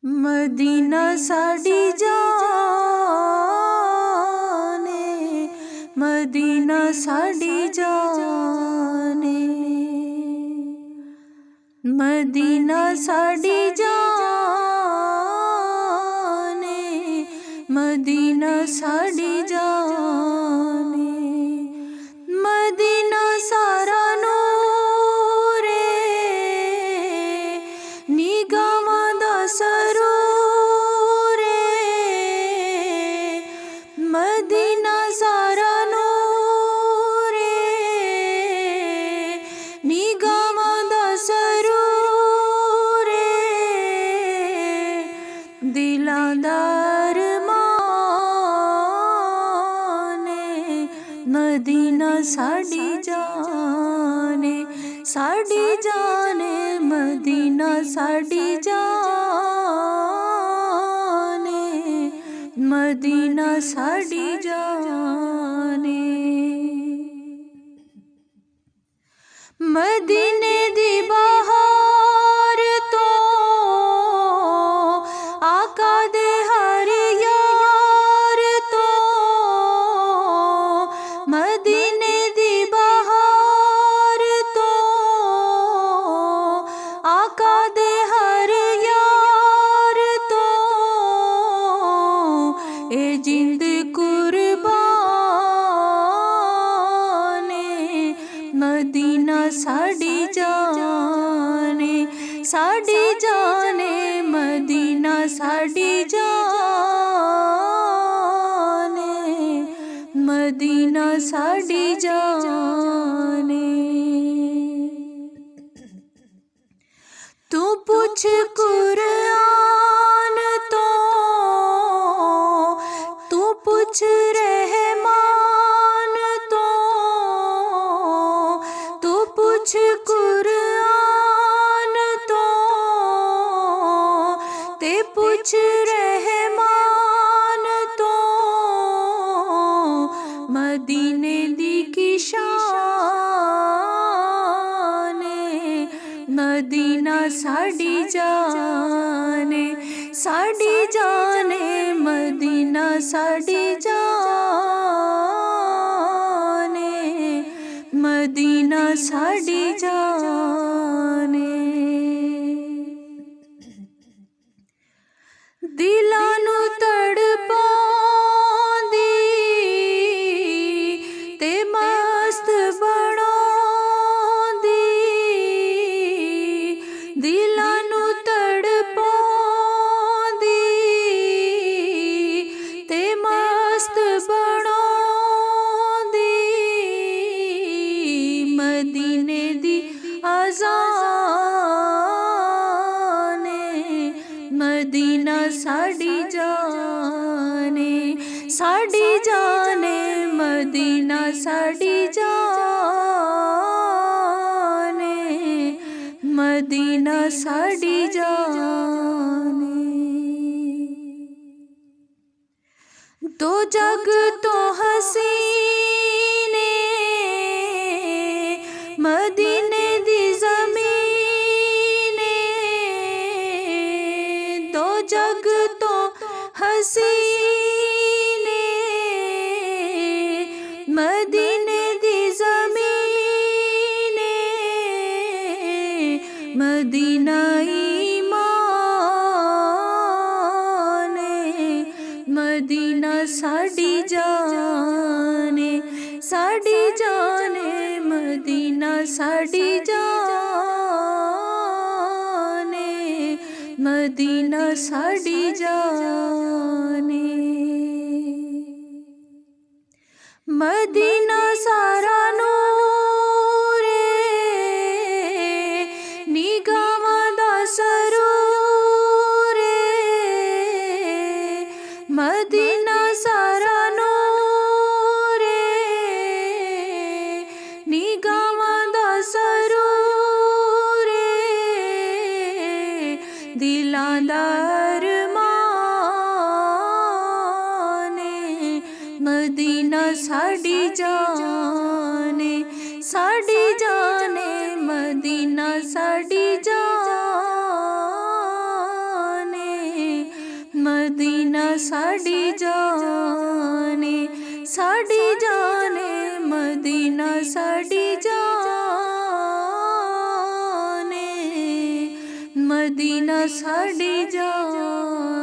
Medina साडी जाने, Medina साडी जाने, Medina साडी जाने, मदीना साडी जाने, मदीना सारा नूरे निगाहां दा सरूर मदीना सारा नूरे निगाहां दा सरूर दिलां दा अरमान मदीना साडी जाने, साडी जाने, मदीना साडी जाने, मदीना साडी जाने। मदीने दी बहार तो आका दे हर यार तो, मदीने दी बहार तो आका दे हर यार तो ए जिंद कुर्बान मदीना साडी जाने, साडी जाने, मदीना साडी जाने, मदीना साडी जाने। तू पूछ कुरान तो, तू पूछ रहमान तो, तू पूछ कुरान तो, ते पूछ रहमान तो, मदीने दी की शान मदीना साडी जाने, साडी जाने, मदीना साडी जाने, मदीना साडी जाने। दिलां नू तड़पांदी ते मस्त बनांदी, दिलां नू तड़पांदी ते मस्त बनांदी, मदीने दी अज़ान मदीना साडी जाने, साडी जाने, मदीना साडी जाने, मदीना साडी जाने। दो जग तो हसीने मदीने दी ज़मीने, दो जग तो हसीने मदीने दी ज़मीने, मदीना ईमान मदीना साडी जाने, साडी जाने, मदीना साडी जाने, मदीना साडी जाने। मदीना सारा नूरे निगाहां दा सरूर मदीना सारा नूरे निगाहां दा सरूर दिलां दा अरमान मदीना साडी जाने, साडी जाने, मदीना साडी जाने, साड़ी जाने, साड़ी जाने मदीना साड़ी जाने, मदीना साड़ी जाने।